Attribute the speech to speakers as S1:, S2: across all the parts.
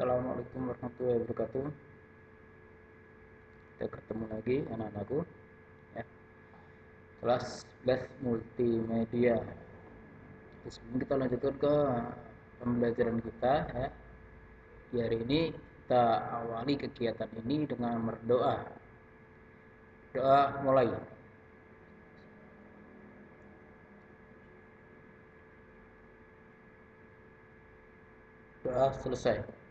S1: Assalamualaikum warahmatullahi wabarakatuh. Kita ketemu lagi anak-anakku ya. Kelas multimedia. Sebelum kita lanjutkan ke pembelajaran kita ya. Di hari ini kita awali kegiatan ini dengan berdoa. Doa mulai. Doa selesai.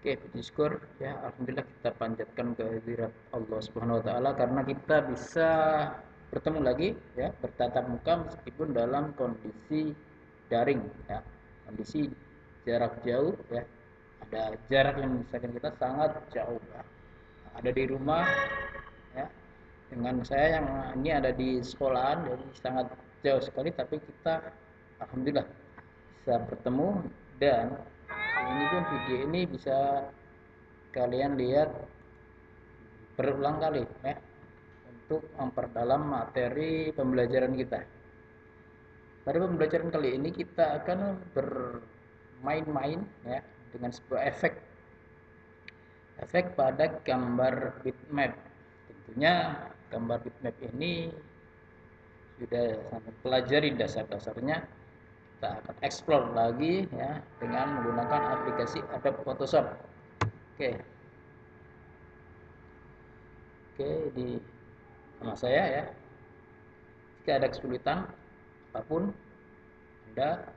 S1: Oke, puji syukur ya, alhamdulillah kita panjatkan kehadirat Allah Subhanahu wa taala karena kita bisa bertemu lagi ya, bertatap muka meskipun dalam kondisi daring ya. Kondisi jarak jauh ya. Ada jarak yang misalkan kita sangat jauh ya. Ada di rumah ya. Dengan saya yang ini ada di sekolahan jadi sangat jauh sekali tapi kita alhamdulillah bisa bertemu dan ini pun video ini bisa kalian lihat berulang kali ya untuk memperdalam materi pembelajaran kita. Pada pembelajaran kali ini kita akan bermain-main ya dengan sebuah efek pada gambar bitmap. Tentunya gambar bitmap ini sudah sampai pelajari dasar-dasarnya. Kita akan explore lagi ya dengan menggunakan aplikasi Adobe Photoshop. Oke, di sama saya ya. Jika ada kesulitan apapun Anda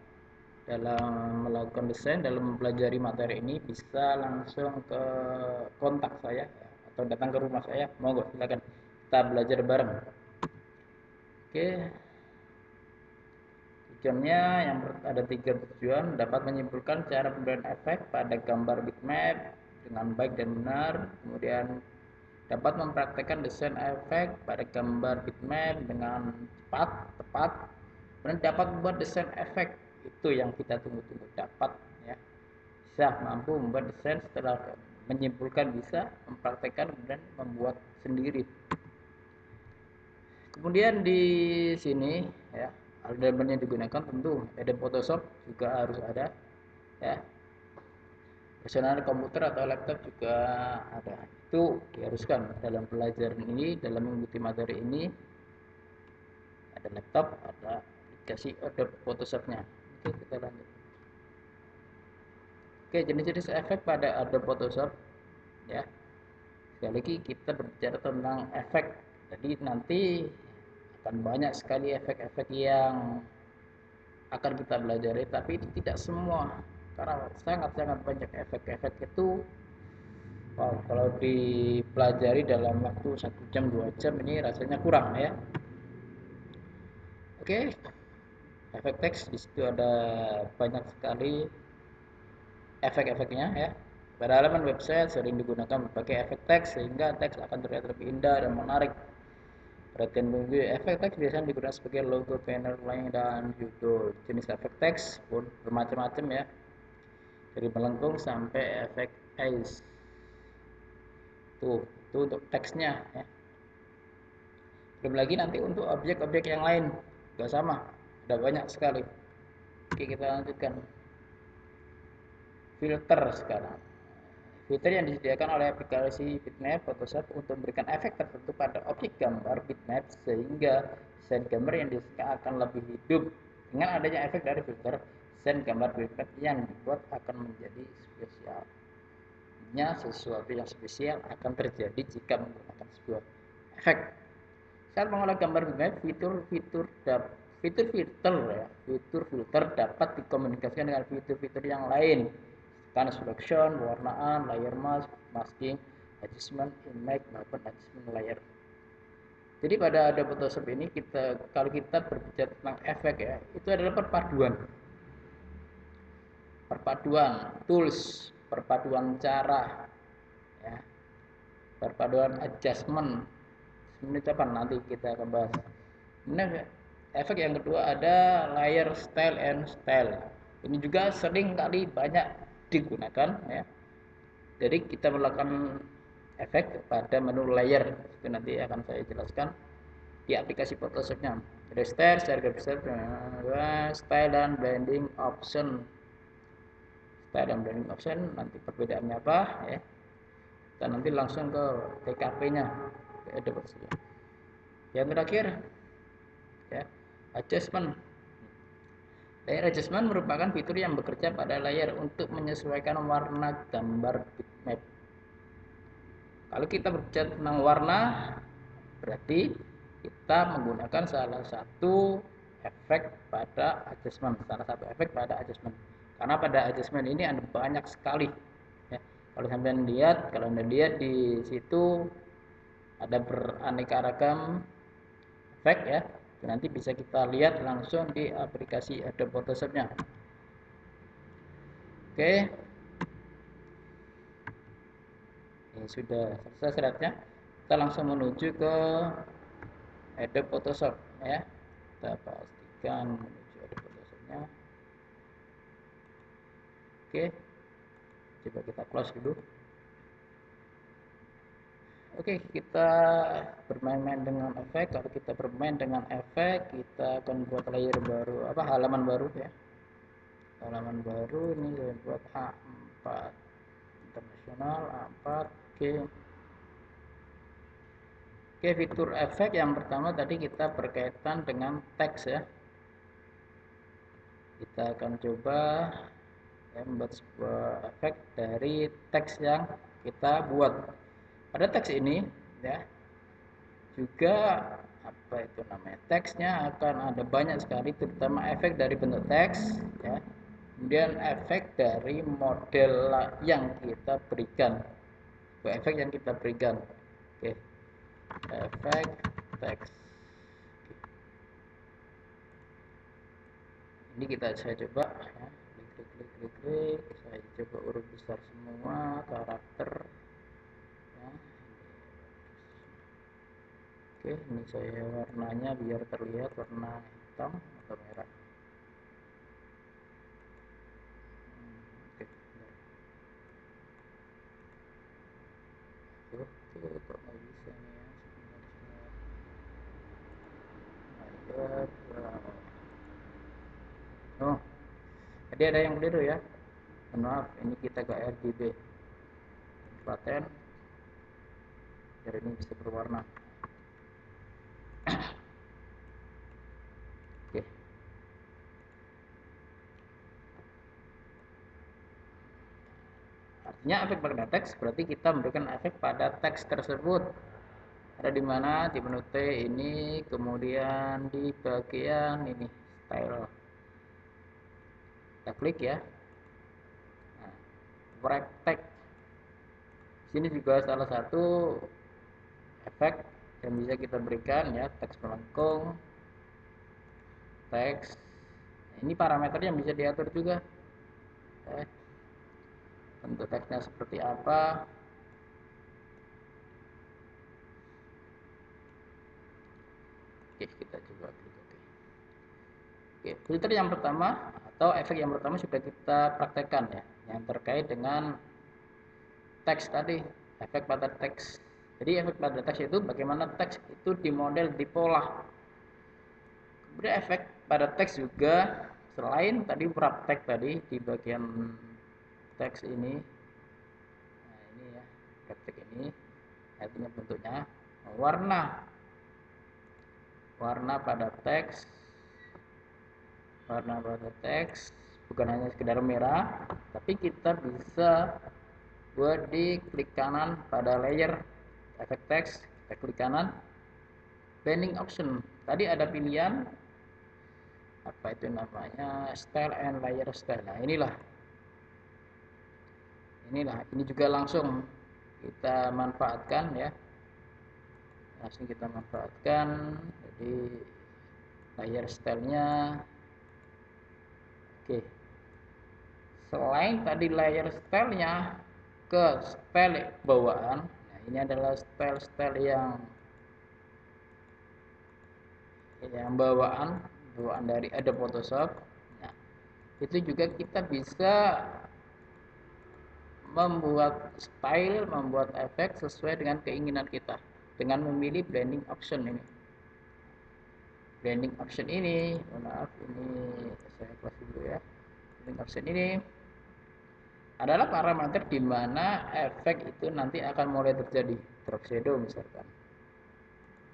S1: dalam melakukan desain, dalam mempelajari materi ini bisa langsung ke kontak saya ya, atau datang ke rumah saya. Monggo silakan kita belajar bareng. Oke. Tujuannya yang ada 3 tujuan, dapat menyimpulkan cara pemberian efek pada gambar bitmap dengan baik dan benar, kemudian dapat mempraktekkan desain efek pada gambar bitmap dengan cepat, tepat, dan dapat membuat desain efek. Itu yang kita tunggu-tunggu, dapat ya. Bisa mampu membuat desain setelah menyimpulkan bisa, mempraktekkan dan membuat sendiri. Kemudian di sini ya, elemen yang digunakan tentu Adobe Photoshop juga harus ada ya. Personal komputer atau laptop juga ada. Itu diharuskan dalam pelajaran ini, dalam mengikuti materi ini. Ada laptop, ada aplikasi Adobe Photoshop-nya. Oke, kita lanjut. Oke, jenis-jenis efek pada Adobe Photoshop ya. Sekali lagi kita berbicara tentang efek. Jadi nanti akan banyak sekali efek-efek yang akan kita pelajari, tapi itu tidak semua karena sangat-sangat banyak efek-efek itu. Wow, kalau dipelajari dalam waktu 1 jam 2 jam ini rasanya kurang ya. Oke, efek teks di situ ada banyak sekali efek-efeknya ya. Pada halaman website sering digunakan berbagai efek teks sehingga teks akan terlihat lebih indah dan menarik. Perhatian pengunjung, efek teks biasanya digunakan sebagai logo, banner, link, dan judul. Jenis efek teks pun bermacam-macam ya, dari melengkung sampai efek ice. Tuh, itu untuk teksnya ya. Belum lagi nanti untuk objek-objek yang lain juga sama, ada banyak sekali. Oke, kita lanjutkan. Filter sekarang. Filter yang disediakan oleh aplikasi bitmap Photoshop untuk memberikan efek tertentu pada objek gambar bitmap sehingga desain gambar yang disukai akan lebih hidup. Dengan adanya efek dari filter, desain gambar bitmap yang dibuat akan menjadi spesial. Sesuatu yang spesial akan terjadi jika menggunakan sebuah efek. Saat mengolah gambar bitmap, fitur filter dapat dikomunikasikan dengan fitur-fitur yang lain, karena selection, pewarnaan, layer mask, masking, adjustment, image, maupun adjustment layer. Jadi pada Adobe Photoshop ini kalau kita berbicara tentang efek ya, itu adalah perpaduan tools, perpaduan cara ya, perpaduan adjustment. Ini kapan nanti kita akan bahas. Ini efek yang kedua ada layer style and style. Ini juga sering kali banyak digunakan ya. Jadi kita melakukan efek pada menu layer. Itu nanti akan saya jelaskan di aplikasi Photoshop-nya. Ada style dan blending option. style dan blending option, nanti perbedaannya apa ya. Kita nanti langsung ke TKP-nya, ke Adobe. Yang terakhir ya, adjustment. Layer adjustment merupakan fitur yang bekerja pada layar untuk menyesuaikan warna gambar bitmap. Kalau kita berbicara tentang warna, berarti kita menggunakan salah satu efek pada adjustment. Karena pada adjustment ini ada banyak sekali. Ya. Kalau Anda lihat di situ ada beraneka ragam efek ya. Nanti bisa kita lihat langsung di aplikasi Adobe Photoshop-nya. Oke. Ini sudah selesai slide-nya. Kita langsung menuju ke Adobe Photoshop ya. Kita pastikan menuju Adobe Photoshop-nya. Oke. Coba kita close dulu. Oke, kita bermain-main dengan efek. Kalau kita bermain dengan efek, kita akan buat layer baru, halaman baru ya. Halaman baru ini saya buat A4 internasional, A4. Oke. Oke, fitur efek yang pertama tadi kita berkaitan dengan teks ya. Kita akan coba ya, membuat sebuah efek dari teks yang kita buat. Pada teks ini ya juga teksnya akan ada banyak sekali, terutama efek dari bentuk teks ya, kemudian efek dari model yang kita berikan, oke, efek teks. Ini saya coba ya, klik, saya coba urut besar semua karakter ya. Oke, ini saya warnanya biar terlihat warna hitam atau merah. Oke, kok nggak bisa nih ya, sebentar. Oh, tadi ada yang keliru ya. Maaf, ini kita ke RGB paten biar ini bisa berwarna. Oke. Artinya efek pada teks berarti kita memberikan efek pada teks tersebut. Ada di mana? Di menu T ini, kemudian di bagian ini style. Kita klik ya. Nah, wrap text. Sini juga salah satu efek yang bisa kita berikan ya, teks melengkung, teks. Nah, ini parameter yang bisa diatur juga. Bentuk teksnya seperti apa. Oke, kita coba klik OK. Oke, filter yang pertama atau efek yang pertama sudah kita praktekkan ya, yang terkait dengan teks tadi, efek pada teks. Jadi efek pada teks itu bagaimana teks itu dimodel, dipola. Kemudian efek pada teks juga selain tadi wrap text tadi di bagian teks ini. Nah, ini ya, wrap text ini artinya bentuknya warna pada teks. Warna pada teks bukan hanya sekedar merah, tapi kita bisa buat di klik kanan pada layer efek teks, kita klik kanan blending option. Tadi ada pilihan apa itu namanya, style and layer style. Nah, ini juga langsung kita manfaatkan ya, jadi layer stylenya. Oke, selain tadi layer stylenya ke style bawaan, nah ini adalah style yang bawaan dari Adobe Photoshop. Nah, itu juga kita bisa membuat style, membuat efek sesuai dengan keinginan kita dengan memilih blending option ini. Maaf, ini saya close dulu ya. Blending option ini adalah parameter di mana efek itu nanti akan mulai terjadi. Drop shadow misalkan.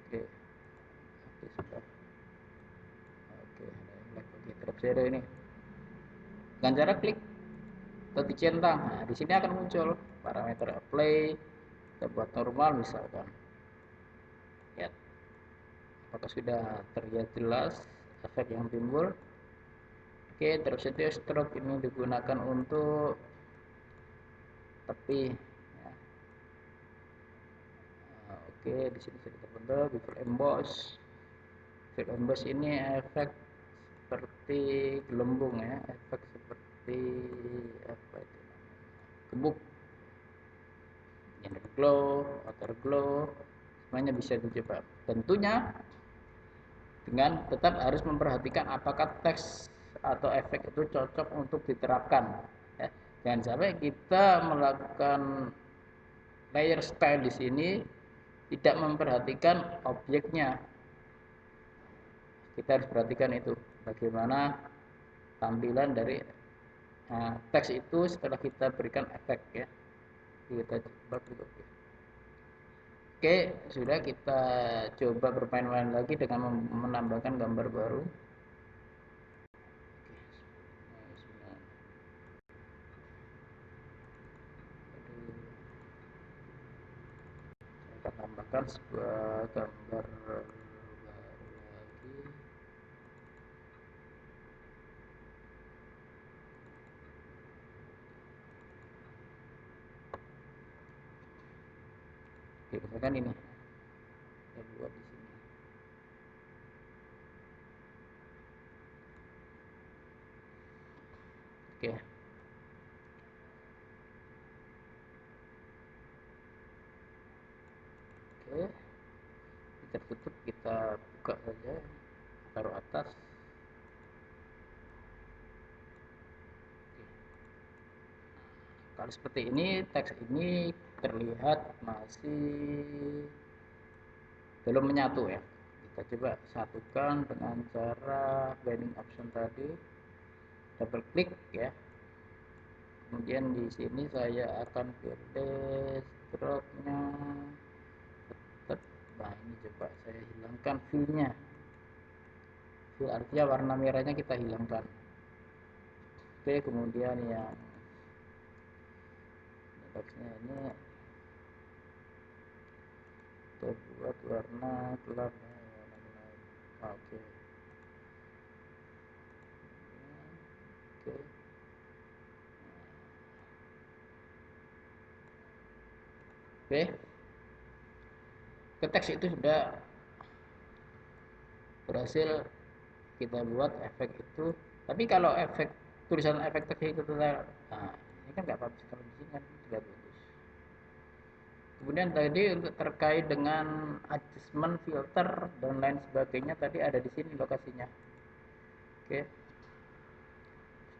S1: Oke, oke sebentar. Oke, oke drop shadow ini. Dengan cara klik atau dicentang, nah, di sini akan muncul parameter apply. Kita buat normal misalkan. Ya, apakah sudah terlihat jelas efek yang timbul? Oke, drop shadow stroke ini digunakan untuk tepi. Ya. Nah, oke, di sini sudah terbentuk before emboss. Efek emboss ini efek seperti gelembung ya, efek seperti apa itu namanya, gebuk, inner glow, outer glow, semuanya bisa dicoba. Tentunya dengan tetap harus memperhatikan apakah teks atau efek itu cocok untuk diterapkan. Ya. Jangan sampai kita melakukan layer style di sini tidak memperhatikan objeknya. Kita harus perhatikan itu bagaimana tampilan dari teks itu setelah kita berikan efek ya. Kita coba dulu. Oke, sudah kita coba bermain-main lagi dengan menambahkan gambar baru. Kita tambahkan sebuah gambar baru lagi. Oke, misalkan ini kita buat di sini. Oke. Oke. Kita tutup, kita buka saja, taruh atas. Kalau seperti ini, teks ini terlihat masih belum menyatu ya. Kita coba satukan dengan cara binding option tadi. Double klik ya. Kemudian di sini saya akan pilih stroke-nya. Nah, ini coba saya hilangkan fill-nya. Fill artinya warna merahnya kita hilangkan. Oke, kemudian yang teksnya ini kita buat warna gelap. Oke. Oke. Oke. Teks itu sudah berhasil kita buat efek itu. Tapi kalau efek tulisan efek teks itu nah, ini kan nggak apa-apa, kalau di sini kan sudah bagus. Kemudian tadi untuk terkait dengan adjustment filter dan lain sebagainya tadi ada di sini lokasinya. Oke,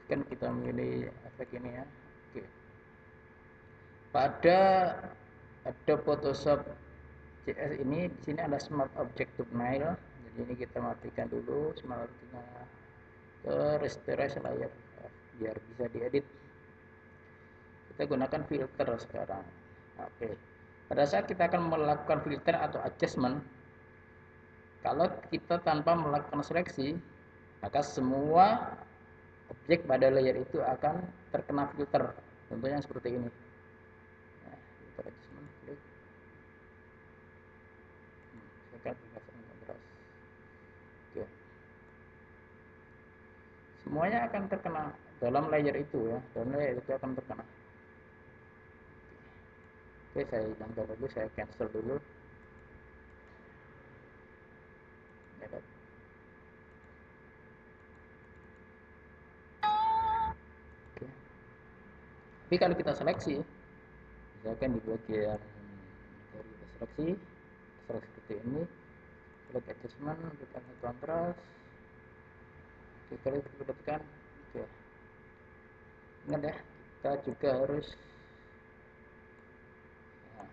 S1: kan kita memilih efek ini ya. Oke, pada ada Photoshop CS ini di sini ada Smart Object Thumbnail. Jadi ini kita matikan dulu Smart Objectnya ke Rasterize Layer biar bisa diedit. Kita gunakan filter sekarang. Oke, pada saat kita akan melakukan filter atau adjustment, kalau kita tanpa melakukan seleksi, maka semua objek pada layer itu akan terkena filter. Contohnya seperti ini. Nah, filter adjustment, klik. Kontras. Oke. Semuanya akan terkena dalam layer itu ya. Dalam layer itu akan terkena. Oke, saya hilangkan dulu, saya cancel dulu. Oke. Tapi kalau kita seleksi, misalkan di bagian dari kita seleksi seperti ini, klik adjustment, tekan kontras, klik tekan, oke. Ingat ya, kita juga harus nah,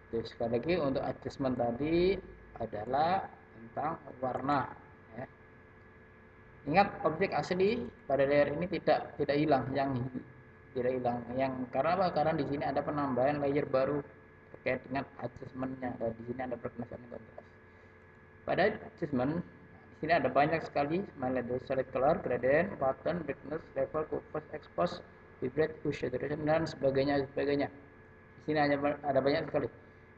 S1: jadi sekali lagi untuk adjustment tadi adalah tentang warna ya. Ingat, objek asli pada layer ini tidak hilang, karena apa? Karena di sini ada penambahan layer baru terkait dengan adjustmentnya, dan di sini ada perkemasan kontras. Pada adjustment di sini ada banyak sekali, mulai dari solid color, gradient, pattern, brightness, level, contrast, expose, vibrate, push, saturation, dan sebagainya. Di sini ada banyak sekali.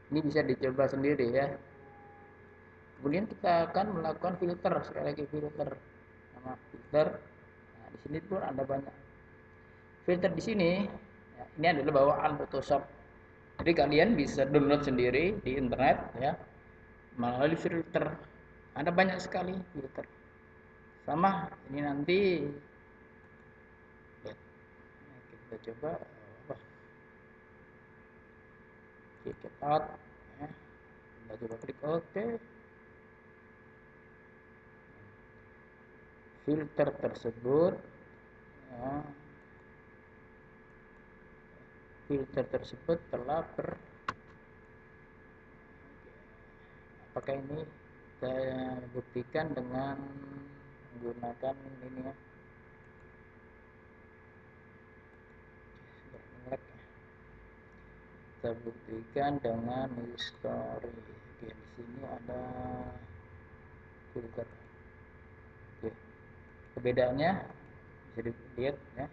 S1: Ini bisa dicoba sendiri ya. Kemudian kita akan melakukan filter, sekali lagi filter. Nama filter. Nah, di sini pun ada banyak filter di sini. Ya, ini adalah bawaan Photoshop. Jadi kalian bisa download sendiri di internet ya, melalui filter. Ada banyak sekali filter. Sama ini nanti ya, kita coba check it out ya. Kita coba klik OK. Filter tersebut ya, telah apakah ini saya buktikan dengan menggunakan ini ya, kita buktikan dengan history. Oke, di sini ada filter. Oke, perbedaannya bisa dilihat ya.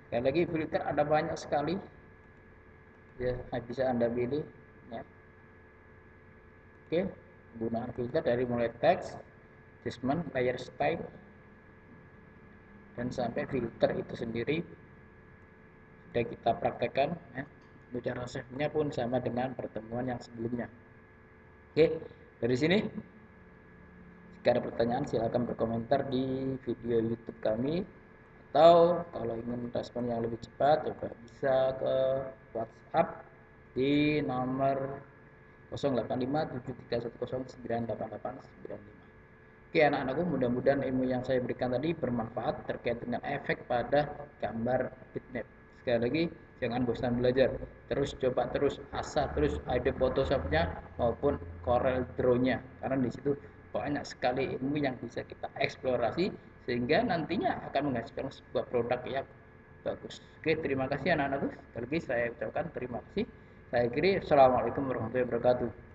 S1: Sekali lagi, filter ada banyak sekali ya, bisa Anda pilih ya. Oke, penggunaan filter dari mulai teks, adjustment, layer style, dan sampai filter itu sendiri sudah kita praktekkan ya. Cara save-nya pun sama dengan pertemuan yang sebelumnya. Oke, dari sini jika ada pertanyaan silakan berkomentar di video YouTube kami, atau kalau ingin respon yang lebih cepat coba bisa ke WhatsApp di nomor 085731098895. Oke anak-anakku, mudah-mudahan ilmu yang saya berikan tadi bermanfaat terkait dengan efek pada gambar bitmap. Sekali lagi, jangan bosan belajar, terus coba, terus asah terus ide Photoshopnya maupun Corel Draw-nya, karena di situ banyak sekali ilmu yang bisa kita eksplorasi sehingga nantinya akan menghasilkan sebuah produk yang bagus. Oke, terima kasih anak-anakku. Sekali lagi saya ucapkan terima kasih. Saya akhiri. Assalamualaikum warahmatullahi wabarakatuh.